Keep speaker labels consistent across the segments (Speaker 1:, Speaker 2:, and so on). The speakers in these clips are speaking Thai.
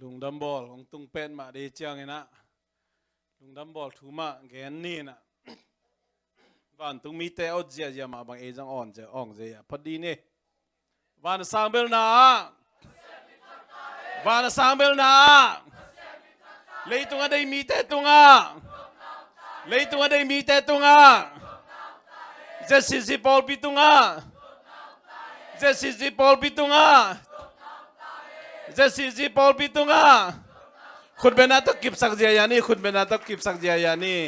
Speaker 1: ลุงดัมบอลของตุงเป็ดมาดีเจียงไงนะลุงดัมบอลถูมาแกนนี่นะวันตุงมีเตอเจียจะมาบางเอจังอ่อนเจอ่องเจียพอดีนี่วันสังเบลนาวันสังเบลนาเลยตุงอะไรมีเตตุงอ่ะเลยตุงอะไรมีเตตุงอ่ะเจสิสิปอลปิตุงอ่ะเจสิสิปอลปิตุงอ่ะเจสิสิปอลปิตุงอ่ะคุณเป็นนักกิบสักเจียานี่คุณเป็นนักกิบสักเจียานี่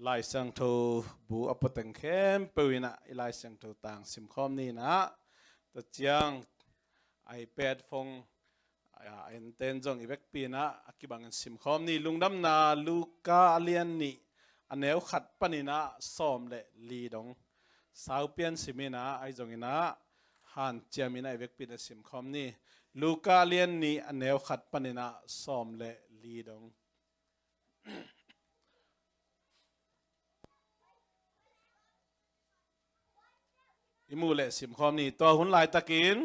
Speaker 1: ลายสังทูบูอปตังเข้มเปวินะลายสังทูต่างสิมคอมนี่นะตัดเจียงไอแพดฟงเอ็นเทนจงอีเวกปีนะอักบังสิมคอมนี่ลุงดำนาลูกาเลียนนี่อันเนวขัดปนินะซ้อมเละลีดงสาวเปียนสิมินะไอจงอินะฮันเจียมินะอีเวกปีนะสิมคอมนี่ลูกาเลียนนี่อันเนวขัดปนินะซ้อมเละลีดงอิมูเละสิมคอมนี่ตัวหุ่นลายตะกิน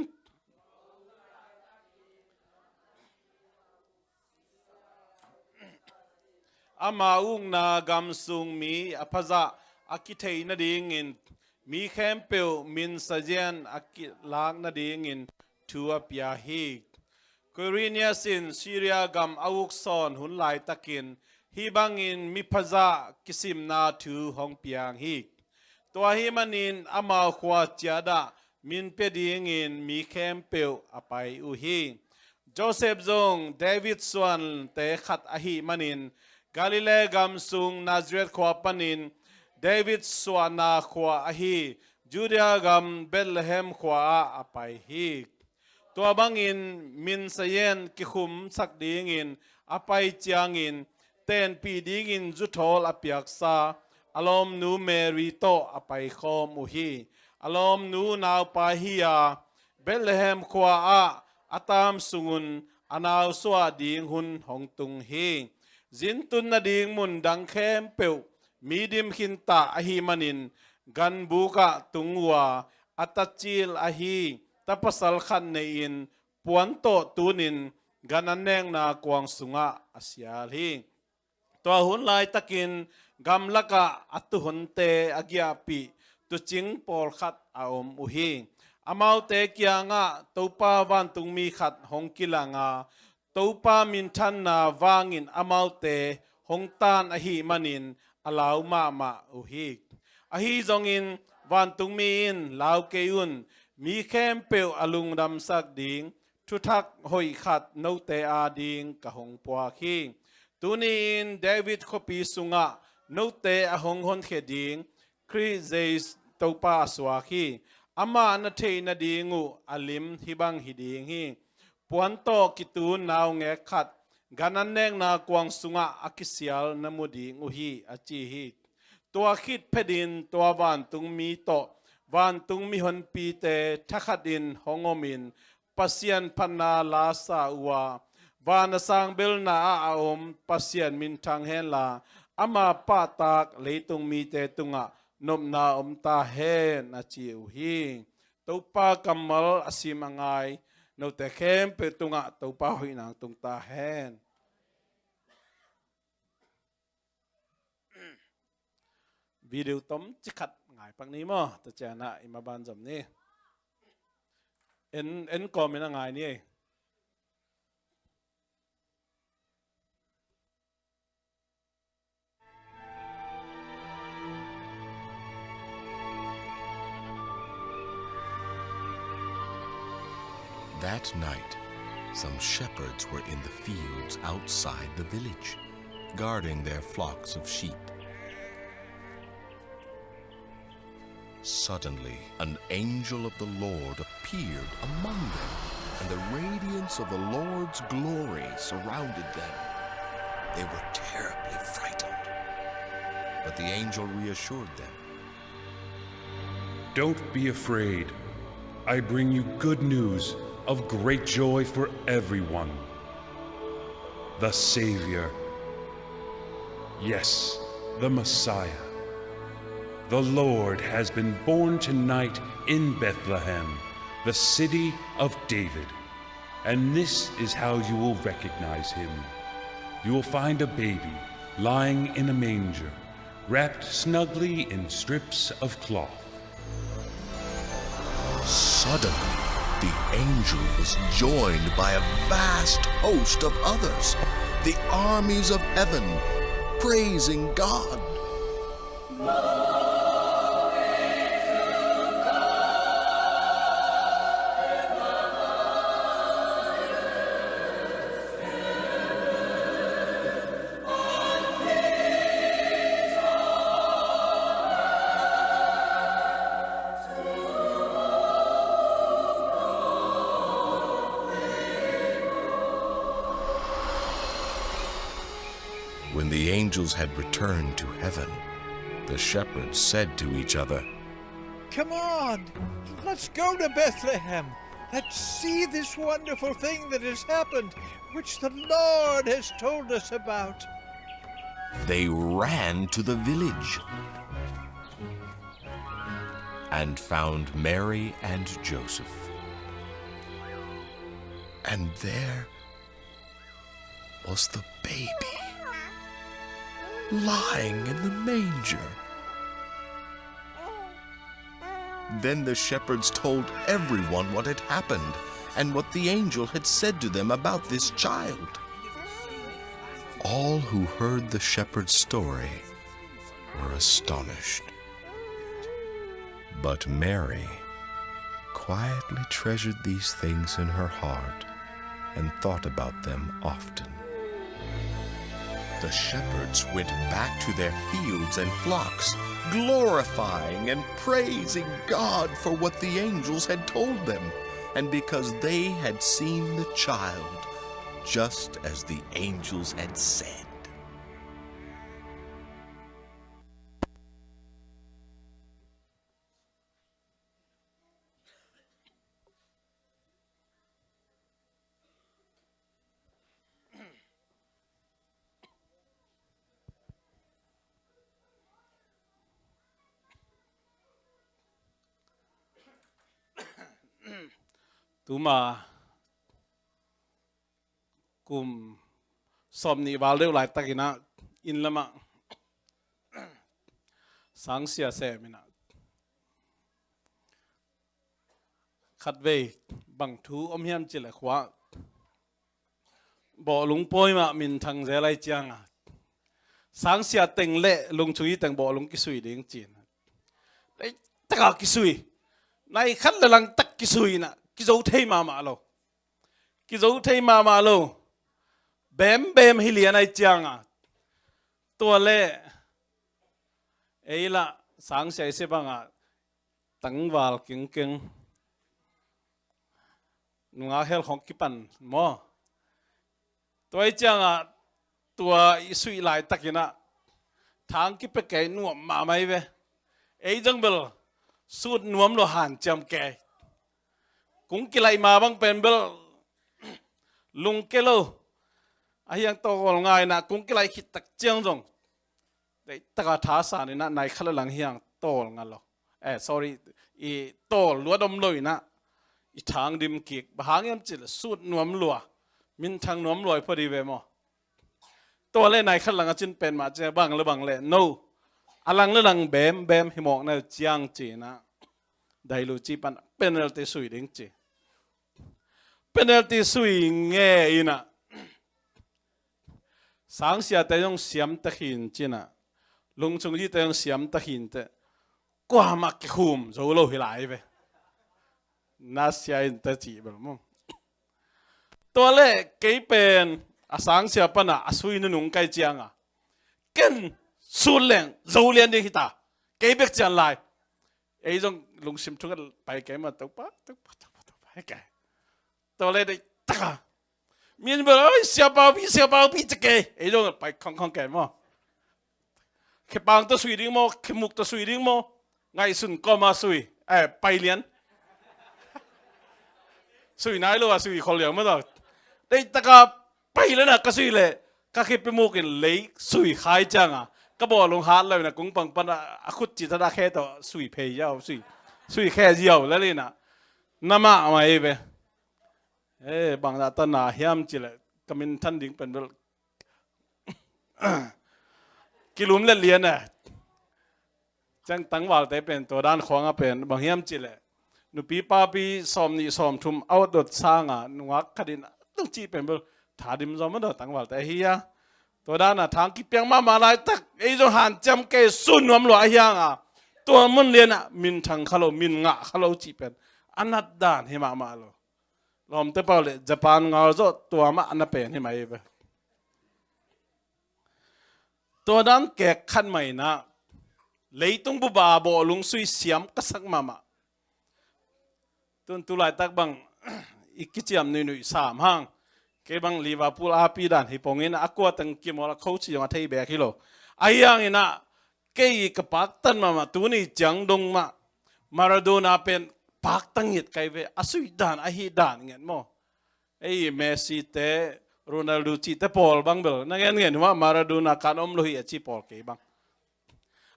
Speaker 1: อามาอุงนากำสุงมีอภะอากิเทนดีงินมีแคมเปลมินสเจียนอากิลากนดีงินทัวปยาฮีกอริเนียสินซีเรียกำอาวุกซอนหุ่นลายตะกินฮีบังอินมีภะกิสิมนาทูฮองปยางฮีตัวฮิมันินอามาขวาเจดามินเปดีงินมีแคมเปลอไปอุฮีโจเซฟจงเดวิดสวนเตขัดอหิมันินกาลิเลกำสุงนาซเรตขวาปนินเดวิดสวานาขวาอหิจูเดียกำเบลเฮมขวาอไปฮีตัวบังอินมินเซเยนกิคุมสักดีงินอไปเจียงินเต้นปีดีงินจุดโทลอเปียกซาอารมณ์นูเมริโตอไปคอมุฮีอารมณ์นูนาวปาฮิยาเบลเฮมขวาอาตามสุงุนอนาวสวาดีงหุนหงตุงฮีจินตุนนาดิงมุนดังเข้มเปียวมีดิมขินตาอหิมันินกันบุกะตุงวัวอัตจิลอหิตัปสัลขันเนอินปวนโตตูนินกันอันเนงนากวางสุงะอาเซียลีตัวหุ่นลายตะกินกำลักะอัตุหุนเตอกิอาปีตุจิงปอลขัดอาอมอุฮีอามาวเตกียงะตูปาวันตุงมีขัดหงกิลังาตูปามินทันนาวางินอามาวเตหงตานอหิมันินอลาวมาอุฮีอหิจงอินวันตุงมีอินลาวเกยุนมีแคมเปลอลุงดำสักดิงทุทักหอยขัดโนเตอาดิงกะหงปัวคีตูนีอินเดวิดคปีสุงะโนเตอหงหนเขดิงคริเซสตูปาสวาคีอามาณเทนดีงูอลิมฮิบังฮิดีงฮีปวนโตกิตูนนาวเงขัดกันนันเนงนากวางสุงะอากิเซียลนมุดีงูฮีอาจีฮีตัวคิดเพดินตัววันตุงมีโตวันตุงมีหนปีเตทักดินหงอมินปัสยันพันนาลาสาวาวานสังเบลนาอาอมปัสยันมินทังเฮลาอามาปาตากเลยตุงมีเตตุงะนมนาอมตาเฮนาจิวฮีตุปากัมมัลอสิมังไงโนเตเข้มเปตุงะตุปาหุยนางตุงตาเฮนวิดีโอต้มจิขัดไงปังนี้มั้งแต่เจ้าหน้าอิมาบันจำนี่เอ็นก็ไม่น่าไงนี่
Speaker 2: That night, some shepherds were in the fields outside the village, guarding their flocks of sheep. Suddenly, an angel of the Lord appeared among them, and the radiance of the Lord's glory surrounded them. They were terribly frightened, but the angel reassured them.
Speaker 3: Don't be afraid. I bring you good news of great joy for everyone. The Savior, yes, the Messiah, the Lord has been born tonight in Bethlehem, the city of David. And this is how you will recognize him. You will find a baby lying in a manger, wrapped snugly in strips of cloth.
Speaker 2: Suddenly, the angel was joined by a vast host of others, the armies of heaven, praising God. When the angels had returned to heaven, the shepherds said to each other,
Speaker 4: Come on, let's go to Bethlehem. Let's see this wonderful thing that has happened, which the Lord has told us about.
Speaker 2: They ran to the village and found Mary and Joseph. And there was the baby, lying in the manger. Then the shepherds told everyone what had happened and what the angel had said to them about this child. All who heard the shepherd's story were astonished. But Mary quietly treasured these things in her heart and thought about them often. The shepherds went back to their fields and flocks, glorifying and praising God for what the angels had told them, and because they had seen the child just as the angels had said.
Speaker 1: Tuma kum somni valeu lai takina in lama sangsia se mina khatve bang thu hiam chile khwa bo lung poi ma min thang je lai changa sangsia teng le lung chui teng bo lung ki sui ding chin dei taka ki sui nai khat la lang tak ki sui na ki zo thei ma lo ki zo thei ma lo bem hi lian ai changa to le eila sang sai se banga tangwal king nunga hel khong ki pan mo toi changa tua isui lai takina thang ki pe ke nuam ma mai ve ei jang bel sut nuam lo han cham ke cũng kilai ma bang pen bel lung kelo ayang to gol ngai na cũng kilai khit tak chiang jong dei taka tha sa ni na nai khala lang hiang tol ngalo sorry I tol luadom loi na I thang dim kik bahang em chil sut nuam lua min thang nuam loi phodi ve mo to le nai khala lang chin pen ma che bang le no alang le lang bem himok na chiang chi na dai lu chi pan penalty sui ding chi penalty sui nghe ina sang sia ta yong siam ta hin china lung chung ji ta yong siam ta hin te kwa mak ki khum zo lo hi lai ve na sia in ta chi bel mo to le ke pen a sang sia pana asui nu nung kai chiang a ken sul leng zo lian de hita ke bek chan lai ei jong lung sim chung pai ke ma to pa hai kai to le de ta miền bờ ơi xiao bao bi chả kê ấy rồi phải không kể mà cái bang to suy đi mà cái mục to suy đi mà ngày xuân có mà suy bay liền suy nãy luôn suy khó liệu mà rồi đây ta cả bay lên à cái suy lệ các cái bên mục cái lấy suy khai chăng à các bộ lồng hát lại là cũng bằng bằng khut chỉ ta đã khai to suy phê nhau suy khai nhiều lại lên à nằm mà ấy về บางตาหนาเฮียมจิเลยก็มินท่านดิ่งเป็นกิลุมเล่นเรียนน่ะจังตั้งว่าแต่เป็นตัวด้านของเป็นบางเฮียมจิเลยนุปีป้าปีสอมนี่สอมทุ่มเอาดดสร้างนัวคดินต้องจีเป็นถาดิมจอมมันตั้งว่าแต่เฮียตัวด้านทางกิเปียงมาลายตักไอ้จงหันจำเกสุนวมหลวงยังตัวมันเรียนมินทางเขามินงะเขาจีเป็นอันนัดด้านให้มาโลลมเตปาเลยญี่ปุ่นงาโจตัวมาอันนั้นเป็นให้มาเองตัวนั้นแก่ขันใหม่นะเลยต้องบุบาบอลุงสุยเสียมก็สักมาตุลายตักบังอีกกิจยามนุ่ยสามห้างเก็บังลิเวอร์พูลอาปีดันฮิปงเงินอักวตังกิมอลเขาชิยังไทยแบกฮิโลไอ้ยังอินะเกี่ยกับปักตันมาตัวนี้จังดงมาราโดน่าเป็นปักตังหิดไกเวอสุยดานไอฮิดานเงี้ยมั้งไอ้เมสซี่เตโรนัลโดจีเตปอลบังเบลนั่งเงี้ยว่ามาราโดน่าการอมโลหิตจีปอลเก็บัง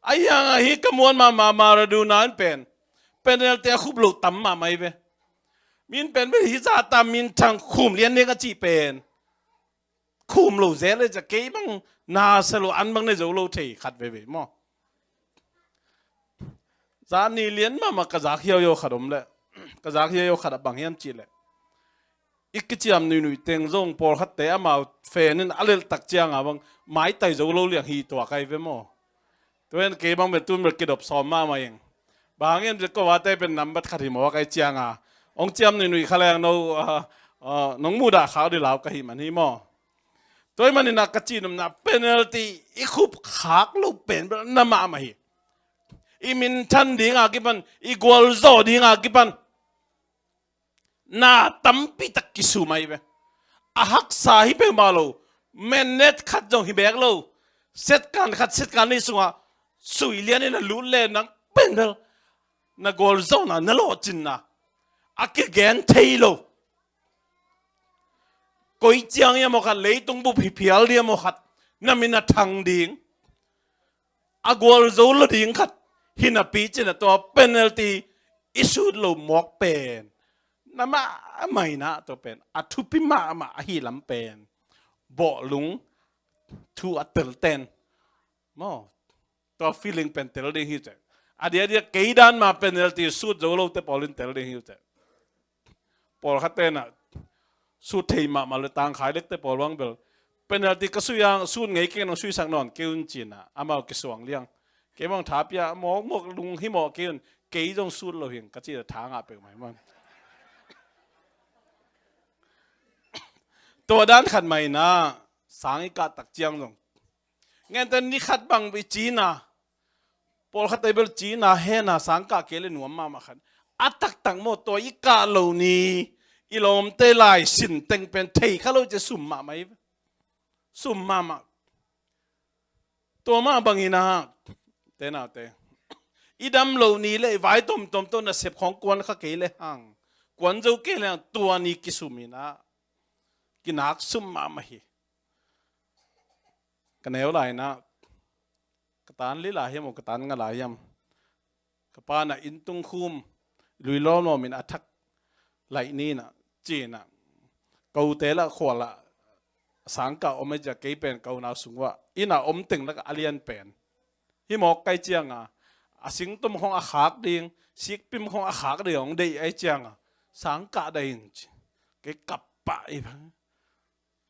Speaker 1: ไอ้ยังฮิกมวนมาราโดน่าเป็นเรื่องที่คุบลูกตั้มมาไม่เว้มินเป็นวิธีจาตามินทางคุมเรียนเนี่ยก็จีเป็นคุมลูกเสียเลยจะเกี่ยบังนาสโลอันบังในจะลูกที่ขัดเว้มั้งจานนี้เรียนมากระจากเฮียโยขัดอมเลยกระจากเฮียโยขัดบางเฮียมจีเลยอีกกิจกรรมหนึ่งเต็งจงพอขัดแต่มาเฟนินอะไรตักเจียงบังไม้ไต่จะลูกเลี้ยงฮีตัวใครเว้มั้งตัวนั้นเกี่ยบังเป็นตุ้มเป็นกิดอบซ้อมมาเองบางอย่างจะก็ว่าแต่เป็นน้ำบัดขัดหิมว่าใครเจียงองเจียมหนุ่ยเขาเรียกน้องมูดาขาวดีเหลากับหิมันหิมตัวมันนี่นักกจีนมันเป็นอะไรที่อีคุบขากลูกเป็นน้ำมาไม่อีมินทันดิ้งอากิบันอีกวอลโซดิ้งอากิบันน่าตั้มปีตักกิสุไม่เว้อาหักสาฮิเปมาโลเมนเน็ตขัดจงฮิเบกโลเซตการขัดเซตการนี่สุงสุยเลียนี่นะลุ้นเล่นนักเป็นเดลนักกวอลโซน่ะนั่นโลจินนะอากิแกนเทโลกุยจียงยังมขัดเลยตรงบุพิพิลเดียมขัดนั่นมินทางดิ้งอากวอลโซลดิ้งขัดหินาปีจินตัวเป็นเอลตีอิสุดโลมอกเป็นนั่นมาไม่นะตัวเป็นอัทุพิมาฮิลำเป็นบ่ลุงทูอัตเตลเตนมอตัวฟีลิ่งเป็นเตลเดฮิวเจอเดียเกี่ยดันมาเป็นเอลตีสุดโจโลเตปอลินเตลเดฮิวเจปอลขัดเตนะสุดที่มาเลยต่างขายเล็กเตปอลวังเบลเป็นเอลตีก็สุยังสุดไงเกี่ยนสุยสังนอนเกี่ยนจีน่ะอามาเกี่ยสวงเลี้ยงเกี่ยมองถาปยาหมอกลุงหิมอเกี่ยนเกี่ยจงสุดเราเห็นก็จีจะทางอาเปกไหมมันตัวด้านขัดใหม่นะสังอิกาตักเจียงลงงั้นแต่นี่ขัดบังไปจีน่ะพอขัดไอเบลจีน่ะเฮน่ะสังกาเกลหนวมมาขัดอัตักตังโมตัวอิกาเหล่านี้อิลอมเตลายสินเต็งเป็นเทข้าเราจะสุ่มมาไหมสุ่มมาตัวมาบางอินะเตน่าเตอีดำเหล่านี้เลยไว้ต้มตัวน่ะเสพของกวนข้าเกลห่างกวนเจ้าเกลตัวนี้กิสุมินะกินักสุ่มมาไหมกันแนวไหลนะกตันลิลาเฮียมกตันกันหลายยำกปานะอินตุงคุมลุยล้อมมินอัทักไหลนี่นะจีน่ะกูเตละขวละสังกะอมจะเกยเป็นกูนาสุงว่าอิน่ะอมตึงแล้วก็อเลียนเป็นฮิมอกไกเจียงสิงตุมของอาขากดิ่งสิกปิมของอาขากเดียงได้ไอเจียงสังกะได้เกยกับปะอี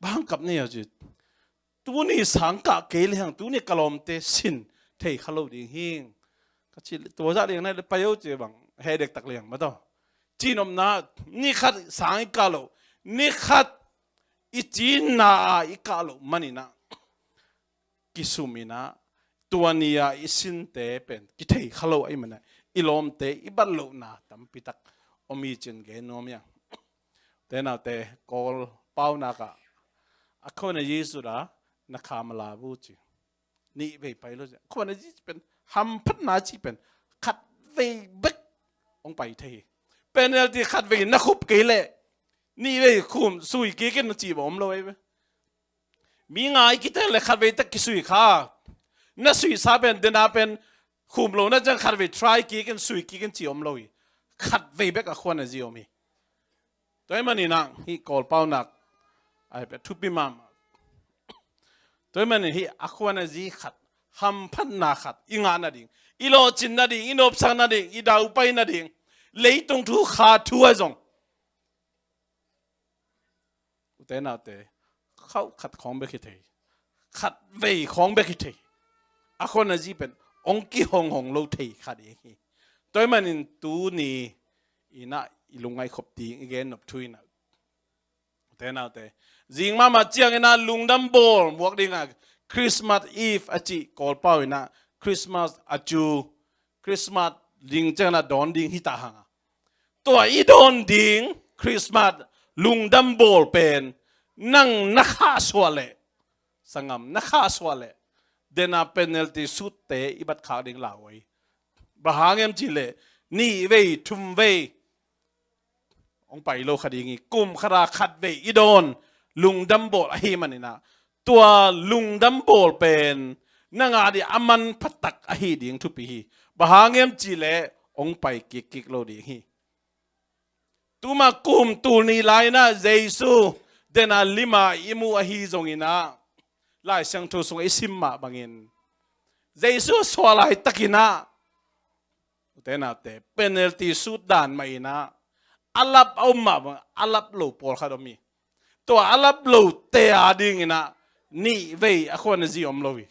Speaker 1: บางกับเนี่ยจุดตัวนี้สังกะเกลียงตัวนี้กลมเตสินเทขลุ่ยหิงก็ชิตัวจะเลี้ยงในประโยชน์จีบังให้เด็กตักเลี้ยงมาต่อจีนอมนานี่ขัดสังกะโลนี่ขัดอีจีน่าอีกะโลมันนี่นะกิสุมินะตัวนี้อีสินเตเป็นกิเทขลุ่ยไอ้มันนะอีลมเตอีบัลโลนาตั้มปิตักอมีจินเกนอมยังแต่น่าเตกอลเป้านักอะคนในยิสุระนักขามลาบูจินี่ไปแล้วจ้ะคนในยิสเป็นฮัมพัฒนาจีเป็นขัดเวเบกองไปเทเป็นอะไรที่ขัดเวนักขุบเกลนี่เวคุมสุยเกกันจีบอมเลยมีงานกิเตเลยขัดเวตักกิสุยข้านั่นสุยซาเป็นเดน่าเป็นคุมโลนั่นจังขัดเวทรายเกกันสุยเกกันจีอมเลยขัดเวเบกกับคนในจีอมี ตัวมันนี่นะฮีกอลเป้าหนักไอ้เป็ดทุบปีมามตัวมันนี่ฮีอควานาจีขัดฮัมพันนาขัดอีงานนาดิ่งอีโลจินนาดิ่งอีโนบสังนาดิ่งอีดาวไปนาดิ่งเลยตรงทุกขาทัวจงแต่น่าแต่เขาขัดของเบกิเทขัดเวของเบกิเทอควานาจีเป็นองค์กิหงโลเทขัดเองตัวมันนี่ตัวนี้อีน่าอีลุงไงขบตีอีเกนนบทุยนะแต่น่าแต่จิงมาเจียงนะลุงดัมโบลหมวกดิ่งอ่ะคริสต์มาสอีฟอาจิกอลเป้าอีนะคริสต์มาสอาจูคริสต์มาสดิ่งเจ้านะดอนดิ่งฮิตาหังตัวอีดอนดิ่งคริสต์มาสลุงดัมโบลเป็นนั่งนักฆ่าสวะเล่สังมนักฆ่าสวะเล่เดน่าเป็นเนลติสุดเตะอีบัดขาดิ่งลาวไว้บะหางเอ็มจิเล่นี่เวทุมเวองไปโลคดีงี้กุมคราขัดเวอีโดนลุงดัมโบลไอ้มันนี่นะตัวลุงดัมโบลเป็นนั่งอาดิอามันพัตักไอ้ดิ่งทุปีบะหางเอ็มจิเล่องไปกิกโลดิ่งตัวมากุมตัวนี้ไลนะเยซูเดน่าลิมาอิมูไอ้จงอินะไล่เสียงทุสงไอ้ซิมมาบังอินเยซูสวาไลตักินะแต่น่าแต่เป็นเอลตีสุดด่านไม่นะอาลับเอามาอาลับโลปอลคาดมีตัวอาลับโลเตอาดิ่งนะนี่เว้ยอควานจีอมโลวิ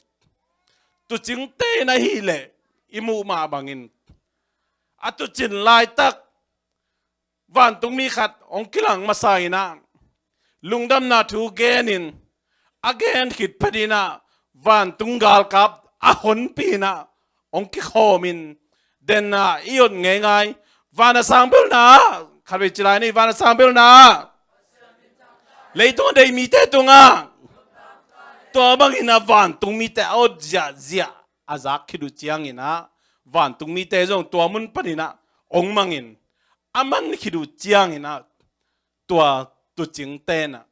Speaker 1: ตุจิงเตนะฮีเลอิมูมาบังอินอตุจินไลตักวันตุงมีขัดองกิลังมาใส่นะลุงดำนาทูเกนินอเกนขิดพดีนะวันตุงกาลกับอาหนปีนะองกิโคมินเดนนาอียนไงไงวานาสังเบลนาขัดไปจิลายนี่วานาสังเบลนาเลยตัวเดมีเตตุงอ่ะตัวบางอินาวันตุงมีเตเอาเจียอาซักคิดูเจียงอินะวันตุงมีเตจงตัวมุนปนีนะองมังอินอามันคิดูเจียงอินะตัวตุจิงเตนะ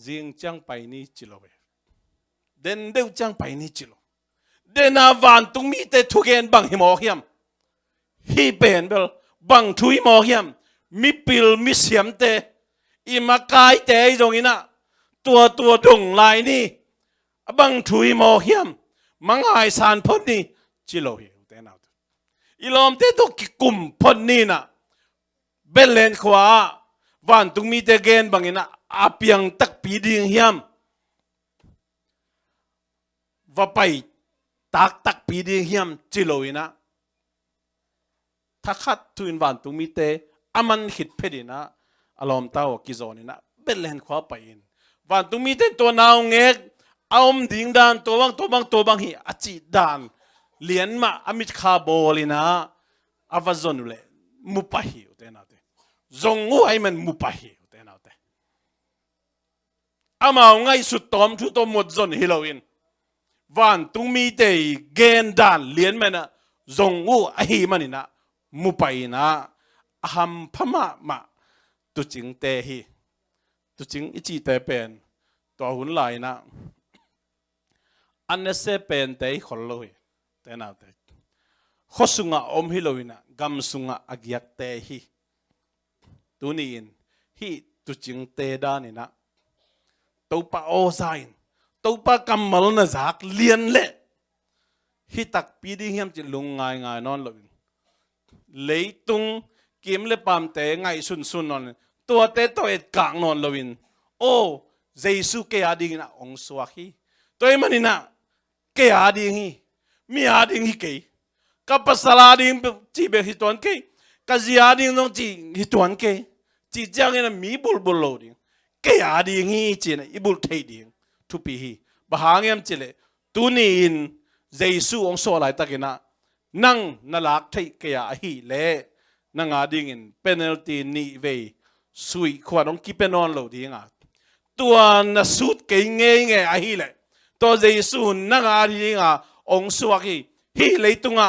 Speaker 1: จิงจังไปนี่จิโลเวเดนเดวจังไปนี่จิโลเดนาวันตุงมีเตทุกเกนบังหิมอเฮียมฮีเป็นเบลบังทุยมอเฮียมมิปิลมิเสียมเตอิมากายเตยจงอินะตัวดงลายนี่บังทุยมอเฮียมมังไอสานพนนี่จิโลเฮเตนาอีลอมเตตุกิกุมพนนี่นะเบลเลนขวาวันตุงมีเตเกนบังอินะอาเปียงตักปีดิงเฮียมว่าไปตักปีดิงเฮียมจิโลอินะถ้าขัดทุนวันตุงมีเตอามันหิดเพดินะอารมณ์เต้ากิโซนี่นะเบลเลนขวาไปอินวันตุงมีเตตัวนาวเงกเอาดิ่งดานตัวบางฮีอจิดานเลียนมาอมิตคาโบลินะอาวาซอนเลมุปะฮีอุเตนาเตจงงูไอมันมุปะฮีอุเตนาเตอามาไงสุดตอมทุตอมหมดจนฮิโลวินวันตุงมีเตเกนดานเลียนมันนะจงงูไอมันนี่นะมุปะฮีนะฮัมพม่ามาตุจิงเตฮีตุจิงอิจิเตเป็นตัวหุ่นลายนะอันนี้เสเป็นเตยขลอยแต่น่าเตยข้อสุงะอมฮิโลวินะกำสุงะอักยักเตฮีตัวนี้ฮีตุจิงเตดานี่นะตัวป้าโอไซน์ตัวป้ากำมลนะจากเลียนเละฮีตักปีดีเฮียมจิลุงง่ายนอนเลยเลยตุงกิมเลปามเตง่ายสุนนอนตัวเตตัวเอ็ดกางนอนเลยโอ้เยซูเกียดิ่งนะองสวาฮีตัวมันนี่นะเกียดิ่งฮีมีอาดิ่งฮีเกยกับภาษาลาดิ่งจีเบฮิตวนเกยกับจีอาดิ่งต้องจีฮิตวนเกยจีเจ้าเงินมีบุลโลดิ่งเกียดิ่งฮีจีนะอีบุลเทดิ่งทุปีฮีบางอย่างจิเลตุนีนเยซูองสวาไลตะกินะนั่งนั่งลักเทเกียฮีเล่นั่งอาดิ่งเป็นเอลตีนีเวสุยขวานองกิเป็นนอนโลดิ่งอ่ะตัวนัสุดเก่งเงี้ยไอ้ฮีเลยตัวเยซูนั่งอาดิ่งอ่ะองสวาฮีเลยตุงอ่ะ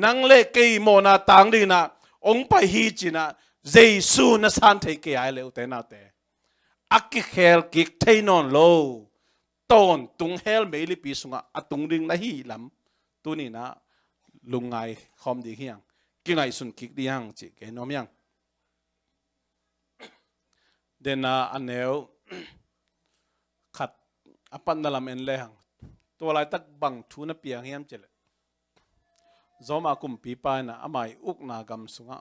Speaker 1: นั่งเล่เกี่ยโมนาตังดีนะองไปฮีจีนะเยซูนัสันเทเกียเลยอุเตนาเตอักกิเฮลกิกเทนอนโลตอนตุงเฮลเมลิปีสุงอ่ะอตุงดิ่งนะฮีลำตัวนี้นะลุงไงคอมดีเฮียงกิไงสุนกิกดียังจีเกนอมยัง เดน่าอันเนวขัดอปันดลามเอ็นเลหังตัวไรตักบังทูนเปียงเฮียมเจเลจอมอากุมปีปายนะอามายอุกนากำสุงะ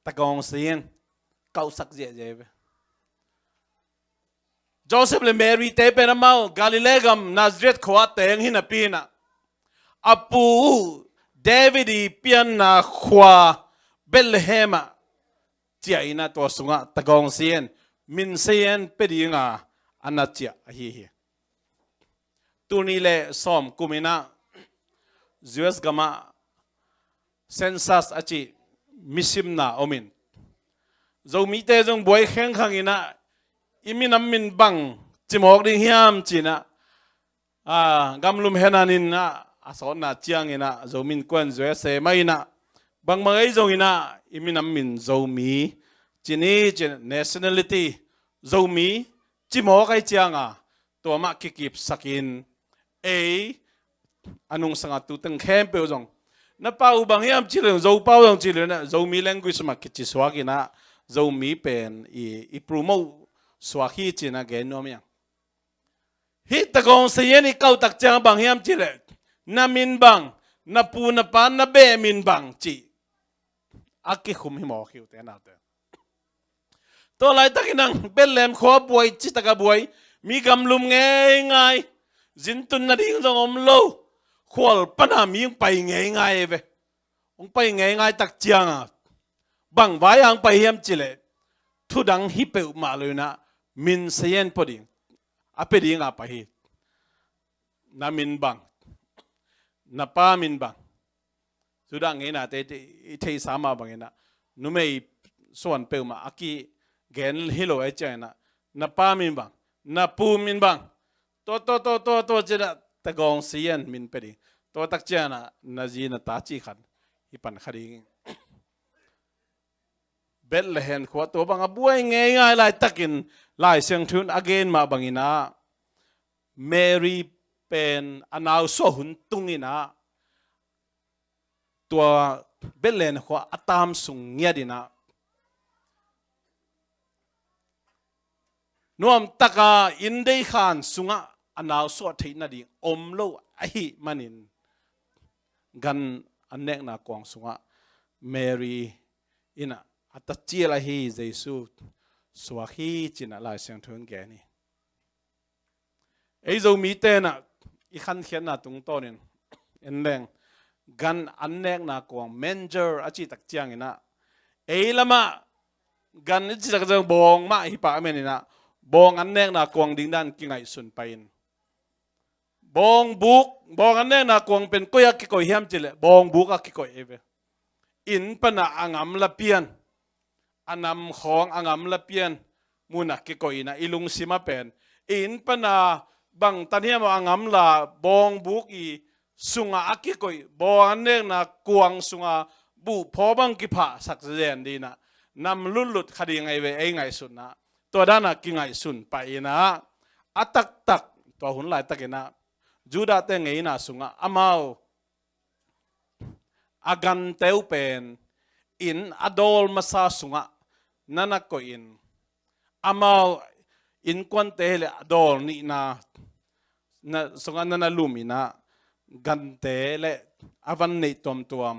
Speaker 1: ตะกองเสียนเก้าสักเจเจเบโจเซฟและเมรีเตเป็นอมากาลิเลกัมนาซเรตขวาเตงหินปีนะอปูเดวิดีเปียนนาขวาเบลเฮมาเจียอินะตัวสุงะตะกองเสียนมินเซียนเปดีงาอันนัจเจียฮีตัวนี้แหละสอมกุมินะJesuh gama census achi misim na omin zo mite jong boy kheng khang ina iminam min bang chimok ding hiam china gamlum henanin na ason na chiang ina zo min kwan Jesuh se mai na bang mangai jong ina iminam min zo mi chini chin nationality zo mi chimok ai chiang to ma kikip sakin anong sangat tutang kempe ojong na pau bang hiam chileng zo pau jong chileng na zo mi language ma kichi swagi na zo mi pen i promote swagi china genom yang hi tagong sayen i kau tak chang bang hiam chile na min bang na pu na pan na be min bang chi aki khum hi mo khiu te na te to lai takinang bellem kho boy chi taka boy mi gamlum ngai zintun na ding jong om lo khol pana mi pai ngai ve ong pai ngai tak chiang bang vai ang pai hiam chile thu dang hi pe ma lo na min seyen poding a pe ding a pa hi na min bang na pa min bang su dang ngai na te thei sama bang na nu mei son pe ma aki gen hilo ai cha na pa min bang na pu min bang to chena tagong sian min pedi to tak chana nazina ta chi khan hi pan khari Bethlehem khwa to bang abuai ngai lai takin lai siang thun again ma bangina Mary pen anaw so hun tungina tua Bethlehem khwa atam sung ngiadina nuam taka indei khan sunga anaw so theina ding omlo ahi manin gan anek na kwang sunga Mary ina atachila hi Jesuh Suahna china lai siang thun ge ni ei zo Mite na i khan khian na tung tonin en leng gan anek na kwang manger achi tak chiang ina ei lama gan chi tak jong bong ma hi pa men ina bong anek na kwang ding dan kingai sun pain bong buk bong anek na kwang pen koya ki ko hiam chile bong buk a ki ko eve in pana angam la pian anam khong angam la pian muna ki ko ina ilung sima pen in pana bang taniam angam la bong buk i sunga aki ko bong anek na kwang sunga bu phobang ki pha sak zen dina nam lulut khadi ngai ve ei ngai sun naตัวด้านกิงไงสุนไปนะอัตักตักตัวหุ่นหลายตักนะจูดาเตงไงนะสุงะอามาวอากันเตวเป็นอินอดอลมาซาสุงะนั่นนักก็อินอามาวอินควันเตเลอดอลนี่นะสุงะนั่นลุมินะกันเตเลอวันนี้ตอม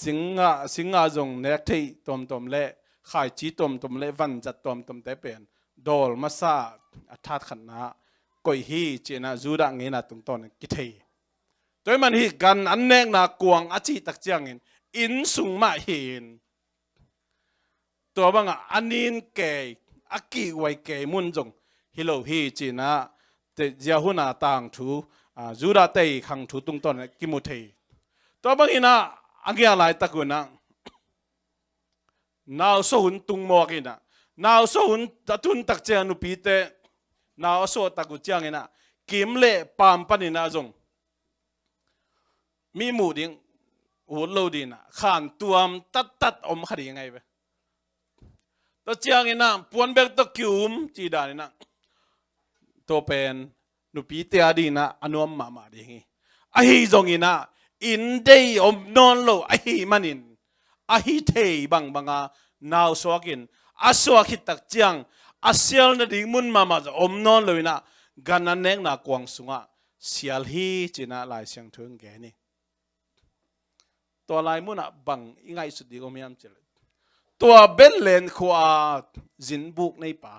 Speaker 1: สิงะจงเนกที่ตอมเลขายจีตอมเลวันจัดตอมเตเป็นดอลมาซาอัฐขันนะก่อยฮีเจนะจูดังเงินตุงตอนกิเทตัวมันฮีกันอันเนกนากวงอาชีตักเจียงอินสุงมาเห็นตัวบังอันนินเกยอากิไวเกยมุนจงฮิโลฮีเจนะเตยาหุนาต่างทูจูดาเตยขังทูตุงตอนกิมุเทตัวบังอินะอังเกียอะไรตะกุนะนาวโซหุนตุงมอกินะนาวโซหุนตะทุนตักเจียนุปีเตนาวโซตะกุเจียงนะกิมเล่ปามปันินะจงมีหมู่ดิ้งหูโลดีนะขานตัวมตัดอมขดียังไงไปตัวเจียงนะปวนเบกตะคิวมจีดานี่นะตัวเป็นนุปีเตอดีนะอนุมมาดีงี้ไอฮีจงอินะอินเดยอมนอนโลไอฮีมันินไอฮีเทบังนาวสวกิน อาสวคิดตักเจียงอาเซียลนาดิ่งมุนมาจะอมนอนเลยนะกันนั้นเองนักกวางสุงะเสียฮีจีน่าลายเสียงถึงแกนี่ตัวลายมุนบังยังไงสุดดีก็ไม่ยอมเจริญตัวเบลเลนขวาจินบุกในป่า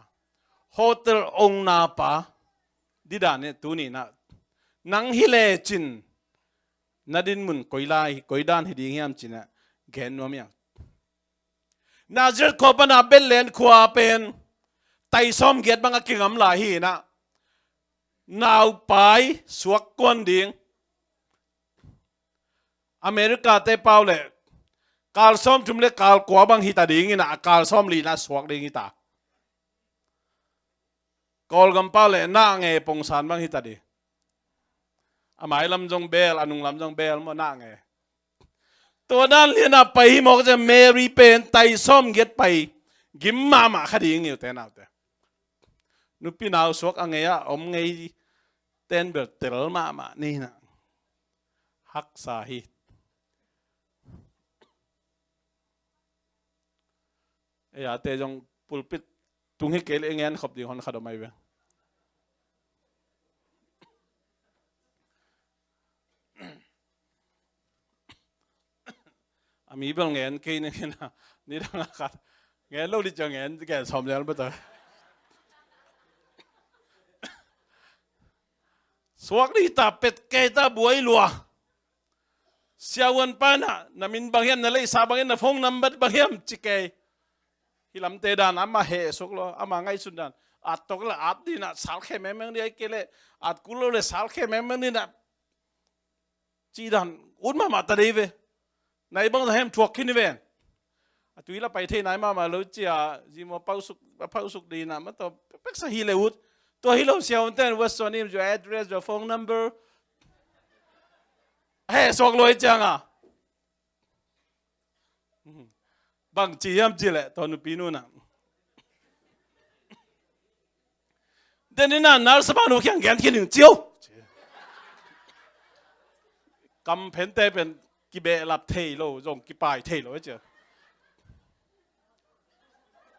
Speaker 1: โฮเทลองนาป่าดิดานเนี่ยตัวนี้นะนังฮิเลจินนาดินมุนกอยลายกอยดานฮิดีเงียมจินะแกนว่าไม่ยังนาเจอขบนาเบลเลนขวาเป็นไต่ซ้อมเกียรติบังกิงอำลาฮีนะนาวไปสวกกวนดิ่งอเมริกาเตเปาเลยกาลซ้อมจุ่มเล็กกาลกว่าบังฮิตาดิ่งนะกาลซ้อมลีน่าสวกดิ่งฮิตากอลกำเปาเลยน่าเงยปงสารบังฮิตาดิ่งอหมายลำจงเบลอนุงลำจงเบลมันน่าเงยตัวนั้นเรียนไปหมอกจะเมรีเป็นไต่ซ้อมเกียรติไปกิมมาคดีงี้อยู่แต่น่าแต่นุปีนาวสวกอังเงียอมเงยเต้นแบบเตลมานี่นะฮักสาหิเอ้ยแต่จงปุลปิดตุงให้เกลเองเงี้ยขบดีคนขัดออกมาเว้ยมีเบลเงี้ยเกยนี่นะนี่ดังอาคัดเงี้ยเราดิจังเงี้ยแกสมแล้วไม่ต่อสวกนี่ตาเป็ดเกยตาบวยลัวเสียวันปานะนามินบางเฮียนนั่นเลยสาบางเฮียนน่ะฟงนำบัดบางเฮียนจิเกยฮิลำเตดานอามาเฮสุกโลอามาไงสุดานอัดตกละอัดดีนะสาวแค่แม่เมืองนี่ไอ้เกลอัดกุโลเลยสาวแค่แม่เมืองนี่นะจีดานอุนมาตาดีเวในบางแห่งทวกขึ้นนี่เว้ยตุยละไปที่ไหนมาแล้วจีอาจีมาเป้าสุกดีนะมันตัวเป็กสะฮิเลวุดตัวฮิโลเซียวเต้น what's your name your address your phone number เฮ้สวกลอยจังอ่ะบางจียมจีแหละตอนปีนู้นน่ะเดี๋ยวนี้น่ะนาร์สมานุแข่งกันที่หนึ่งเจียวกำเพนเตเป็นกิเบลับเทโลจงกิปายเทโลเจ้า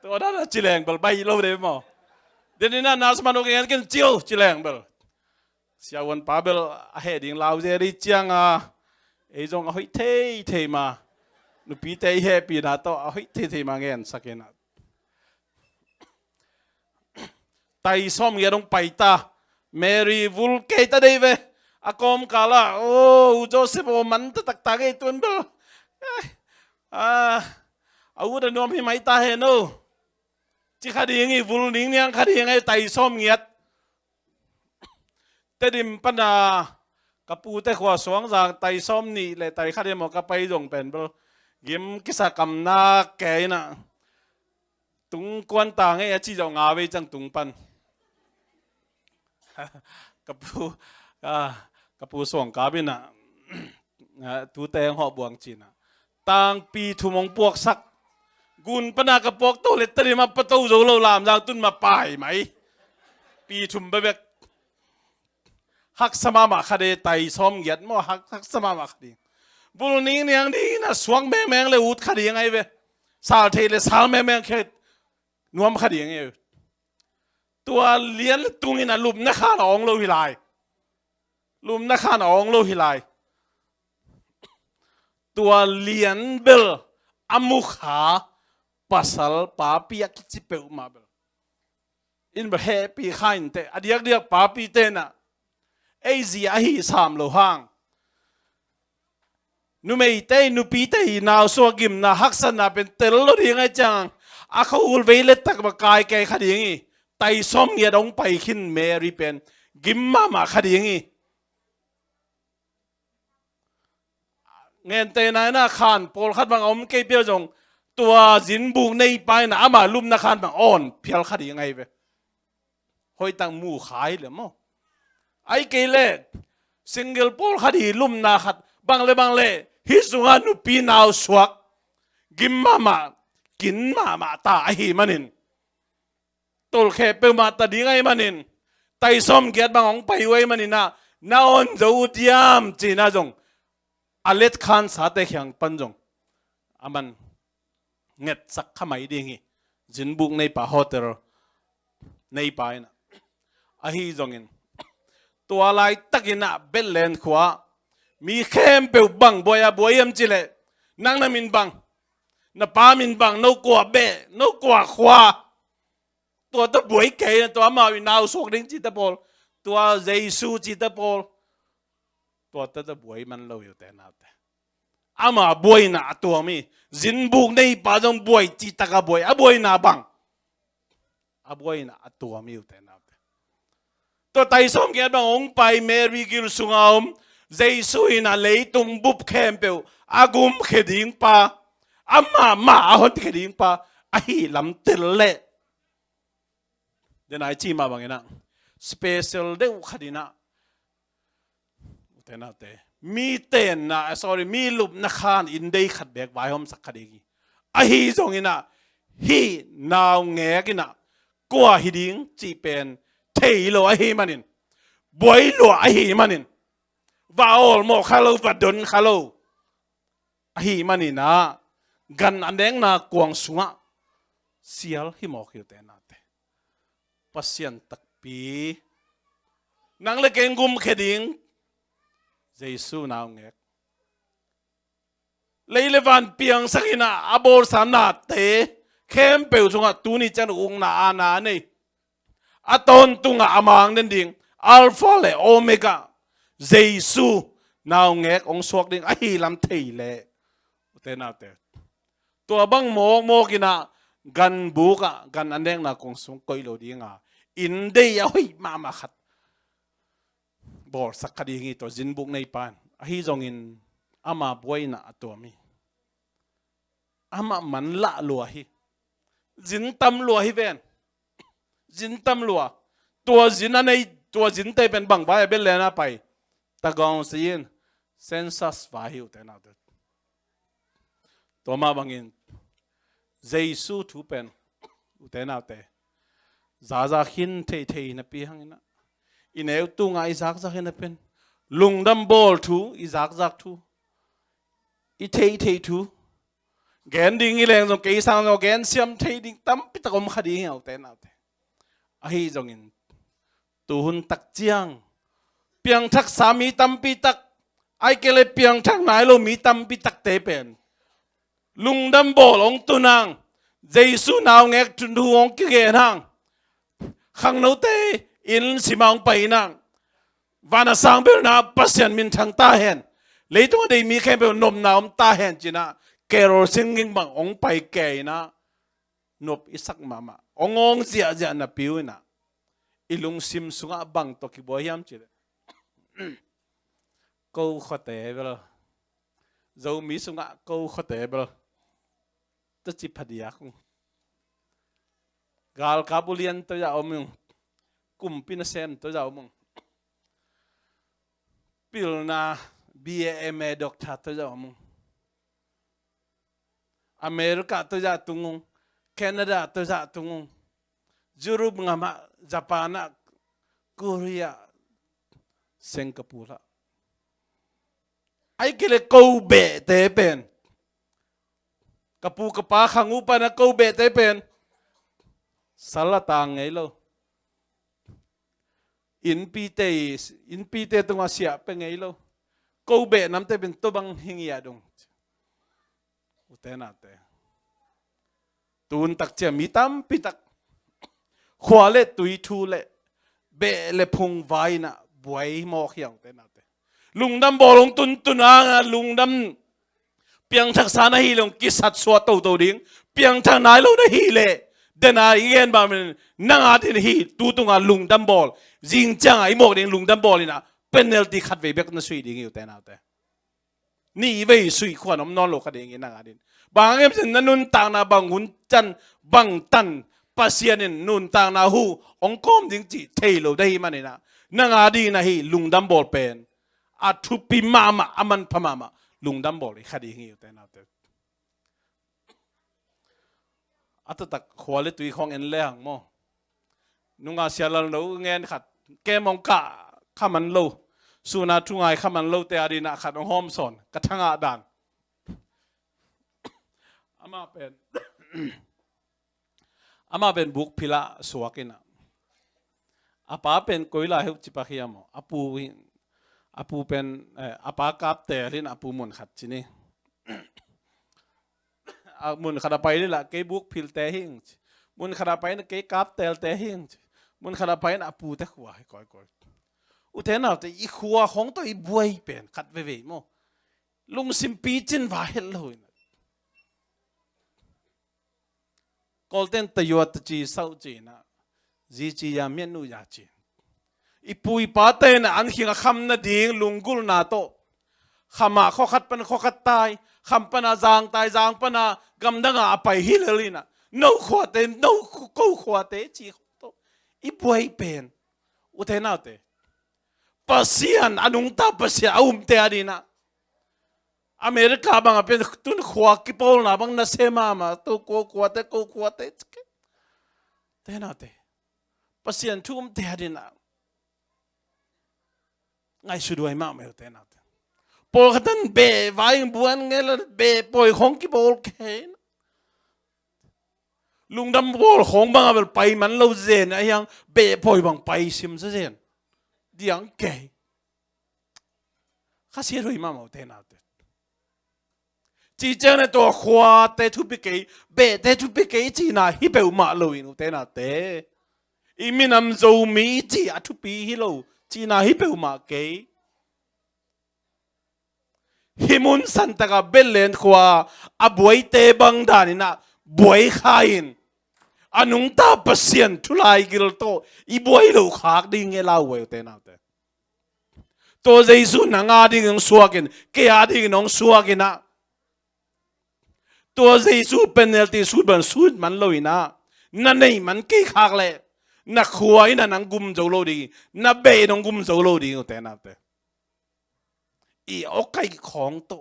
Speaker 1: ตัวนั้นจีแรงเบลใบโลเดมอเดี๋ยวนี้น่ะนาร์สมานุแข่งกันเจียวจีแรงเบลเสียวันป้าเบลเฮดิ้งลาวเจริจังอ่ะไอ้จงเอาให้เทมานุปีเตยเฮปีน่ะต่อเอาให้เทมาเงี้ยสักนะไต่ซ้อมเงี้ยต้องไปตาเมรี่วูลเกตได้เว้อากอมกาละโอ้โจเซฟโอมันตักไอ้ตัวนั้นเอาวุธนวมให้ไม่ตาเห็นโอ้ที่คดีอย่างงี้วูลนิ่งเนี่ยคดียังไงไต่ซ้อมเงี้ยแต่ดิมปัญหากระปูแต่ขวาสวงจากไต่ซ้อมนี่เลยไต่คดีหมอกระไปจงเป็นเปล่ายิมกิสกรรมนาแกน่ะตุงกวนต่างไอ้ที่จะงาไว้จังตุงปันกระปูส่วงกาบินะทูแตงหอบบวงจีนะต่างปีทุ่มงปวกสักกุนปนากระปอกโตเล็ดตรีมาประตูโจโลลามจากตุนมาป่ายไหมปีทุ่มไปแบบฮักสมามาคดีไต่ซ้อมเหยียดมั่วฮักสมามาคดีบุญนี้เนี่ยดีนะสวงแม่งเลยอุดคดียังไงเว้สาวเทเลสาวแม่งแค่นวมคดียังไงตัวเลี้ยนตุงนี่นะลุมนักข่าหนองโลหิลายลุมนักข่าหนองโลหิลายตัวเลี้ยนเบลอามุขาปัสลปาปีกิจิเปอุมาเบลอินเบเฮปีข้าอินเตอดียกปาปีเตนะไอซีอาฮีสามโลหางนุไม่เตนุปีเตนาวสวกิมนาฮักษณะเป็นเตลโลดีไงจังอาเขาอุลเวเลตักบกายแกคดีงี้ไต่ซ้อมเงียดองไปขึ้นเมรีเป็นกิมมาคดีงี้เงินเตนายนาคานโปลขัดบางอมเกยเปียวจงตัวจินบุกในไปนะอามาลุมนาคานบางอ่อนเพียลคดียังไงเว้หอยตังมูขายเหรือมั้งไอเกยเล่ซิงเกิลโปลคดีลุมนาขัดบางเล่ฮิสุงานุปีนาวสวกกิมมากินมาตาไอมันินตุลเคเปมาตาดีไงมันินไต่ซ้อมเกียรติบางองไปไว้มันินนะนาอนจะอุดยามจีน่าจงอเลตคานสาเตเขียงปันจงอามันเงียดสักขมายดีงี้ จินบุกในป่าโฮเทลในป่านะอาฮีจงอินตัวลายตักินะเบลเลนขวามีเข้มเปียวบังบอยบอยมจิเลนังนามินบังนาปามินบังนกว่าเบนกว่าขวาตัวตะบวยเกยตัวมาวินาวสกดิ้งจิตตะโพลตัวเยซูจิตตะโพลตัวตะบวยมันเราอยู่แต่นาแต่อามาบวยนะตัวมีจินบุกในป่าจงบวยจิตตะกบวยบวยนาบังบวยนะตัวมีอยู่แต่นาตัวไต่สมเกียรติบังองไปเมรีกิลสุงอมเจสุยนะเลยตุงบุบเข้มเปียวอากุมเขดิงปาอามาหอนเขดิงปาไอ้ลำเตลเล่เดี๋ยวไหนจีมาบังเงินะสเปเชียลเดวขดินะแต่น่าเตมีเต้นนะ sorry มีลุบนักขานอินเดียขัดเบกไว้หอมสักขดีกีไอ้จงเงินะฮีนาวเงกินะกว่าฮิดิงจีเป็นเทยโลไอ้มันินบวยโลไอ้มันินว่าโอลโมคาโลวัดดนคาโลไอ้มันินนะกันอันเดงนากวางสุงะเสียลฮิโมกอยู่แต่นาเตปัสยันตักปีนังเล็กเองกุมเขดิงเจสุนาวเงกเลยเลวันเปียงสักินะอาโบสานาเตเข้มเปียวสุงะตูนี่จันอุงนาอานาเนี่อาตอนตุงอามังนั่นดิ่งอัลฟาเลโอเมก้าเจสุนาวเงกองสวกดิ่งไอ้ลำเทยเล่เตนาเตตัวบังโมกินะกันบุกะกันอันเดงนักองสงกอยโลดิ่งอ่ะอินเดียเฮ้ยมาขัดบอสักคดีงี้ตัวจินบุกในปานไอ้จงอินอามาบวยนะตัวมีอามามันละลัวฮิจินตำลัวฮิเวนจินตำลัวตัวจินอันในตัวจินเตเป็นบังไว้เป็นเลนะไปตะกองสินเซนซัสวาฮิวแต่นาเดตัวมาบังอินเจสุทูเป็นอุเตนาเตซาหินเทนะปีหังนะอินเอวตุงไอซักหินเป็นลุงดัมบอลทูอิซักทูอิเททูแกนดิ่งอีแรงจงเกยสังจงแกนเสียมเทดิ่งตั้มปิตะกมคดีเอาแต่นาเตไอ้จงอินตูหุนตักเจียงเปียงทักสามีตั้มปิตักไอ้เกลเปียงทักไหนเรามีตั้มปิตักเตเป็นลุงดัมบอลองตุนังเจสุนาวเงกจุนดูองกิเกนังขังโนเตอินสิมังไปนังวานาสังเบลนาปัสยันมินทังตาเห็นเลยตัวเดียมีแค่เบลนมนาวตาเห็นจีน่าเกโรซิงกิงบังองไปเกยนะนบอิสักมาองเสียจะนับผิวนะอิลุงซิมสุงะบังตกิบอยามจีกูขดเตะเบลเรามีสุงะกูขดเตะเบลจะจิพเดียกกาลคาบุเลียนตัวจะเอามึงกุมปินเซมตัวจะเอามึงปิลนาBAMด็อกเตอร์ตัวจะเอามึงอเมริกาตัวจะตุงงแคนาดาตัวจะตุงงยุโรปงามาญี่ปุ่นเกาหลีสิงคโปร์ไอ้เกล็ดกูเบะเตเป็นกระปูกระปาขังอุปนักกูเบะเตเป็นสารต่างไงล่ะอินปีเตตรงอาเซียเป็นไงล่ะกูเบะน้ำเตเป็นตัวบังหิงยาดงอุเตนาเตตูนตักเจียมีตั้มปิตักขวาเล็ตุยทูเล็เบะเล็พงไว้น่ะบวยหมอกอย่างเตนาเตลุงดำบอลงตุนลุงดำเปียงทักษาหน้าฮีลงกิสัตสวดตัวดิ้งเปียงทางไหนเราหน้าฮีเล่เดนายเงี้ยบางมันนั่งอาทิตย์ฮีตูตุงาลุงดำบอลจิงจังไอ้หมอกดิ้งลุงดำบอลนี่นะเป็นเนลตีขัดเวเบกนั่นสุยดิ้งอยู่แต่นาเตนี่เวสุยขวานอมนอนโลกขัดดิ้งนั่งอาทิตย์บางเอ็มสินนุนต่างนาบางหุ่นจันบางตันปัสยานินนุนต่างนาหูองคมจิงจีเทโลได้มันนี่นะนั่งอาดีนะฮีลุงดำบอลเป็นอาทุปิมาอามันพมาลุงดำบอลเลยคดีงี้อยู่แต่นาเตอัตตักขวาเลตุยของเอ็นเลี้ยงโมนุงอาเซียลันโลเงินขัดแกมองกะข้ามันโลสุนาทุงไอข้ามันโลเตอาดีนะขัดองหอมสอนกระทั่งอาดานอามาเป็น ama ben buk phila suakina apa pen koila heu chipahiamo apu pen apa kap te rin apu mun khat chini mun khada pai la ke buk phil te hing mun khada pai na ke kap tel te hing mun khada pai na apu te khwa koi koi u thế nào te i khwa hong to i buai pen khat ve ve mo lung sim pi chin va hel loi golden ta yo ta chi sau chi na ji chi ya mian nu ya chi i pui pa te na an hinga kham na ding lungul na to khama kho khat tai kham pana jang tai jang pana gam danga pai hilelina no khwa te no ko khwa te chi to i buai pen u thế nào te pasian anung ta pasia te adina Amerika bang apen tun khwa ki pol na bang na sema ma to ko khwa te te na te pasian thum te adina ngai suduai ma me te na te pol khatan be vai buan ngel be poi khong ki pol khen lungdam pol khong bang abel pai man lo zen ayang be poi bang pai sim sa zen diang ke khasi roi ma mo te na te chỉ cho nên tôi khoa tế thu bị cái bể tế thu bị cái chỉ là hi bèo mà lôi nó thế nào thế, imi nam dâu mi chỉ à thu bị hi lô chỉ là hi bèo mà cái, hi muốn san ta cái bên lên khoa à buổi tế băng đàn na buổi khai anung ta pasien thu lai gil to i buổi lô khác đi nghe lao vậy thế nào thế, tôi Jesuh na nga đi ngang suakin kaya đi ngang suakin naตัวJesuh penalty suit man loi na nei man ke khak le na khuai na nang gum zo lo di na be nong gum zo lo di te na te i okai khong to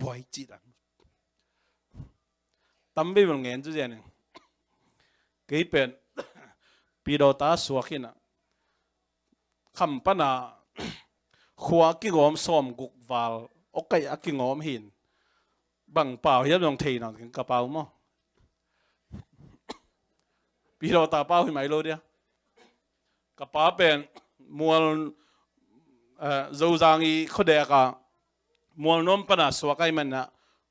Speaker 1: boy chi dan tam be bang ngen chu je ne ke pen pi do ta suakina kham pa na khwa ki gom som guk wal okai aki ngom hin bằng bảo hiếp dòng thầy nào cái cặp áo mà bây giờ ta bao thì mấy lô đi cặp áo bên mua dâu giang y khó đẹp cả mua nôm pana xóa cái mình nè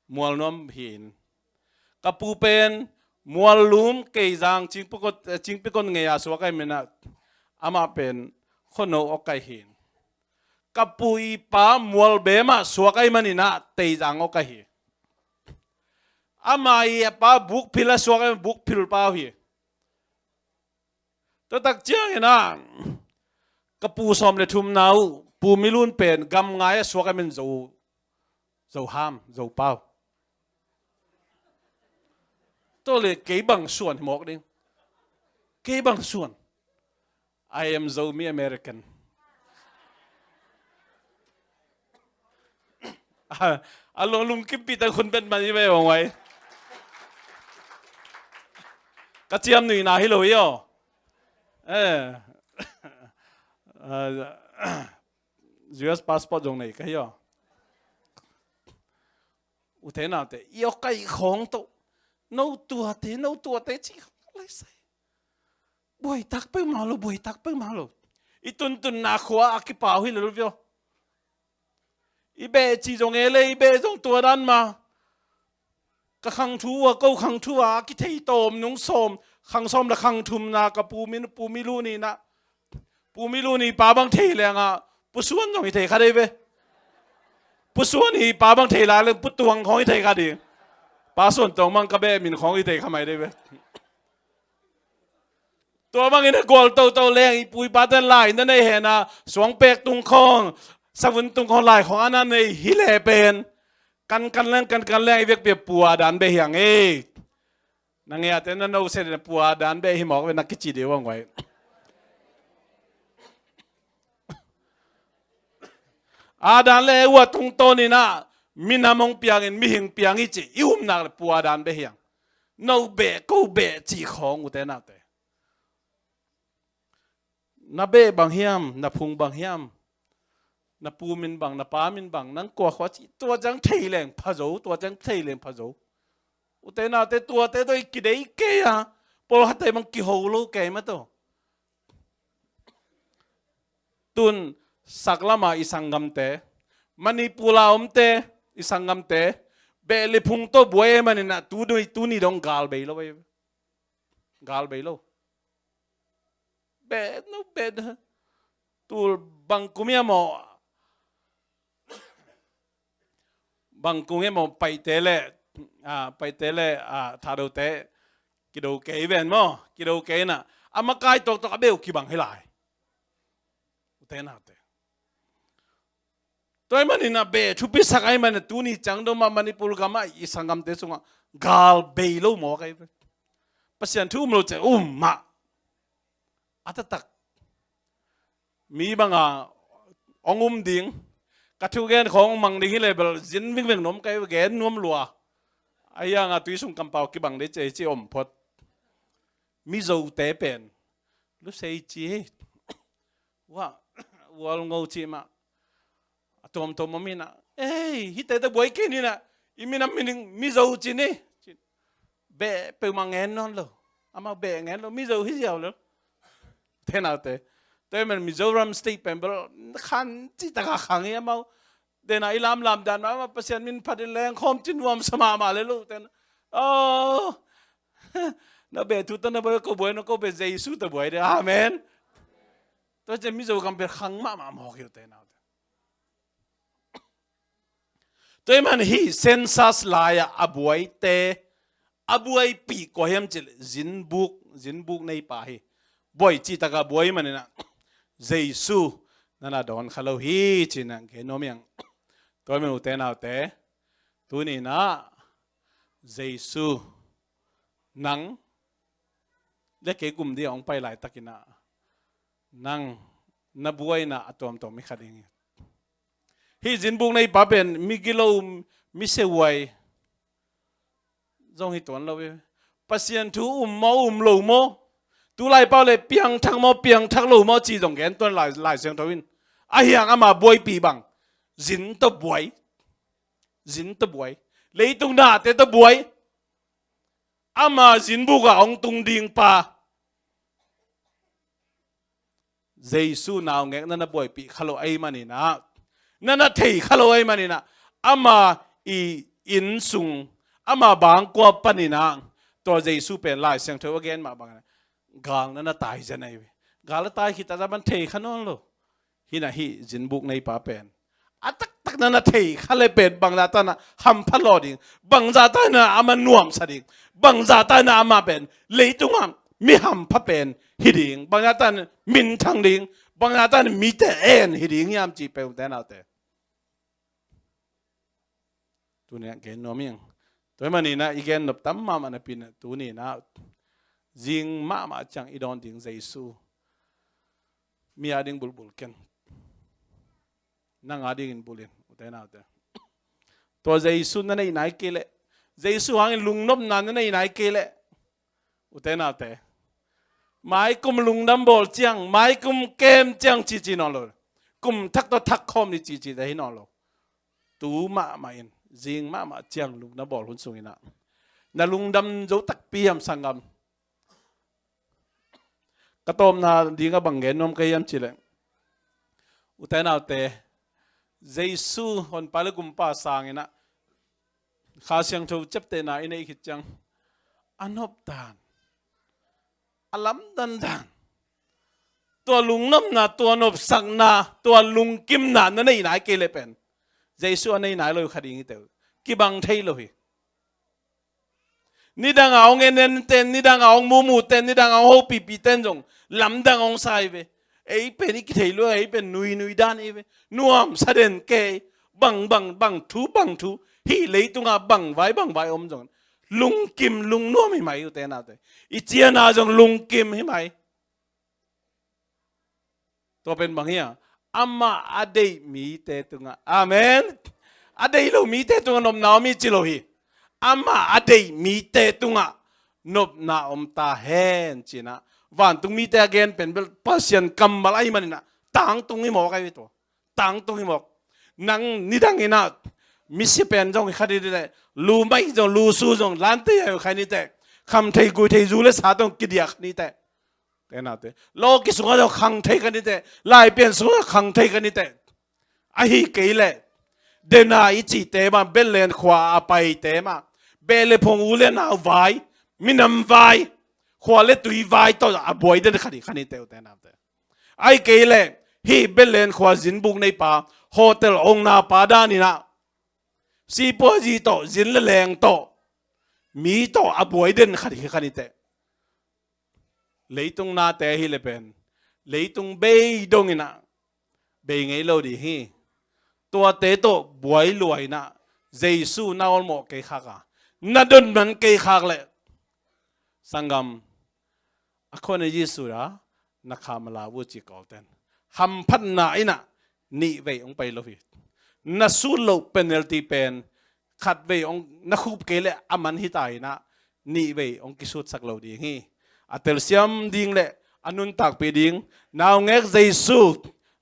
Speaker 1: mua nôm hiền cặp pu bên mua lúm cây giang chính bị con nghề xóa cái mình nè ama bên khó nấu ở cái hiền cặp pu y pa mua bé mà xóa cái mình nè tây giang ở cái hiền amai pa buk phila suaka buk phil pa hi to tak chiang na kapu som le thum nau pu milun pen gam ngai suaka men zo ham zo pao to le ke bang suan mok ding ke bang suan I am zo mi American along lung kim pi ta khun ben man ve wang wai cái chiêm này là hi lối yo, US passport dùng này cái yo, u thế nào thế, yêu cái khong to, nấu tua thế chỉ lấy sai, buổi tắc bưng malo, itun na khóa aki bảo hi lối yo, ibe chỉ dùng nghe lấy ibe dùng tua đan mà. Cái khang thua câu khang thua cái thầy tôm nung xôm khang xôm là khang thum na cái pu mi lu ni na pu mi lu ni ba bang thầy liền à pu suan rồi thầy khai đây về pu suan thì ba bang thầy lại lên pu tuang khong thầy khai đi ba suan tông mang cái bé mình khong thầy khai mày đây vềตัวบางอย่างกอลโตแรงปุยปาเตนไลนั่นในเห็นนะสวงเป็กตุงคองสวุนตุงคองไลของอันนั้นในฮิเลเป็นกันแรงเวียกเปียปัวดานเบยงนางเงี้ยแต่นั่นเราเสร็จปัวดานเบยหมอกเป็นนักกิจเดียวว่างไว้อาดานเลวตรงโตนี่นะมินามงเปียงมีหิงเปียงอีจีอิ่มนักปัวดานเบยงnoเบกูเบจีของอุเตนาเตนาเบบางเฮียมนาพุงบางเฮียมนาปูมินบังนาปามินบังนั่งกว่าขวาจีตัวจังเทแรงพะโจตัวจังเทแรงพะโจอุเตนาเตตัวเตโดยกิเลสเกีย pol hatay mang kiholo kay mato tun saklama isangam te manipula te isangam te beli phung to buai manina tu ni dong gal bei lo gal bei lo be no be tu bang kumia mo bang kumia mo pai tele tha do te ki do ke ben mo ki do ke na amakai tok tok abeu ki bang helai te na te toy manina be chupi sakai man tu ni chang do ma manipul gama isangam te sunga gal bei lo mo kai pasian thu mo che ma atatak mi banga ongum ding kathu gen khong mang ding level jin ving ving nom kai gen nom lua aya nga tui sung kampau ki bang de che chi om phot mi zo te pen lu sei chi wa wal ngau chi ma atom tom mina hi te ta boy ke ni na imina mining mi zo chi ni be pe mang en non lo ama be ngen lo mi zo hi jiao lo thế nào thế thế mình Mizoram State Pembel khăn chỉ ta khang ấy mà để này làm đàn mà patient mình phát lên lang không chín vòng sama mà lấy luôn thế nó bé tụt nó bé có buổi nó có bé Jesuh ta buổi đấy amen tôi chỉ Mizoram bé khang mà học hiểu thế nào thế mình hi census lại abuai pi có hem chỉ zin book này pa hi boy chi taka boy manina Jesuh nana don khalo hi chinang ke nomiang toy men uten autte tu ni na Jesuh nang le ke gum di ong pai lai takina nang na boy na atom tom mi khading hi jin bung nei pa ben mi gilo mi se wai zong hi ton lo pasien thu lo mo tu lai bao le piang thak lo mo chi dong gen ton lai seng thawin a hiang ama boy pi bang zin to boy le tung na te to boy ama zin bu ga ong tung ding pa Jesuh naw ngek na boy pi khalo ai manina nana thei khalo ai manina ama i in sung ama bang ko panina to Jesuh pen lai seng thaw again ma bang gal na tai janai gal tai kita zaman thei khanon lo hina hi jinbuk nei pa pen atak na thei khale pen bang ta na ham phalo ding bang za ta na ama nuam sading bang za ta na ama pen leitungam mi ham pha pen hiding bang za ta min thang ding bang za ta mi te en hiding yam chi pe te na te tu ne gen no miang toy mani na igen nop tam ma na pin tu ni na jing ma chang idon ding Jesuh mi ading bulbul ken nang ading in bulin utena te to Jesuh na nei nai kele Jesuh hang lungnop na nei nai kele utena te mai kum lungnam bol chiang mai kum kem chiang chi no lo kum thak to thak khom ni chi te hi no lo tu ma in jing ma chiang lungnam bol hun sungina na lungdam zo tak piam sangam katom na di nga banggen nom kayam chile utena te Jesuh hon palagumpa sangina khasyang tho chapte na inai khichang anop dan alam dan tua lungnam na tua nop sang na tua lungkim na nei nai kele pen Jesuh nei nai lo khading te ki bang thei lo hi ni dang aong enen ten ni dang aong mumu ten ni dang aong ho pi ten jong lam dang ong sai ve ei pen ik thei lo ei pen nui dan e ve nuam saden ke bang thu hi leitunga bang vai om jong lung kim lung nuam hi mai te na te i chia na jong lung kim hi mai to pen bang ya amma adei mi te tunga amen adei lo mi te tunga nom na mi chi lo hi amma adei mi te tunga nop na om ta hen china Vangtung Mite again pen pasien kamal ai manina tang tung hi mo kai to tang tung hi mo nang nidang ina misi pen jong khadi de lu mai jong lu su jong lan te khai ni te khăm thầy cùi thầy du lên sát tông kia điạc ní tệ thế nào thế lo cái xuống đó khăng thầy cái ní tệ lại biến xuống khăng thầy cái ní tệ ai cái lệ đền ai chỉ tệ mà bên lên khóa bay tệ mà bên lên phong u lên nào vai minam vai khóa lên tùy vai to à boy đến khani tệ thế nào thế ai cái lệ hi bên lên khóa dính bung này pa hotel ông na pa đa ni na si po gì to dính lên leng to mi to à boy đến khani tệ lấy tung na tệ hi lệ bên lấy tung bay đông ina bay ngay lâu đi hi tua tế to buổi lùi na Jesuh nào một cái khác à na đơn mình cái khác lệ sangam ako na Jesuh ra nakamala vu chỉ có tên ham phát na ina ni về ông bay lovit na su lo penalty pen khát về ông na khub cái lệ aman hitai na ni về ông kisut sak lo đi hi atel siam ding lệ anun tak pe ding nào nghe Jesuh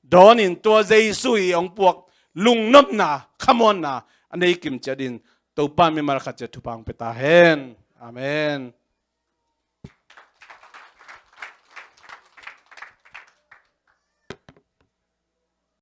Speaker 1: đón in tua Jesuh ông buộc lung nop na come on na anei kim chadin to pa mi mal khat che thupang peta hen amen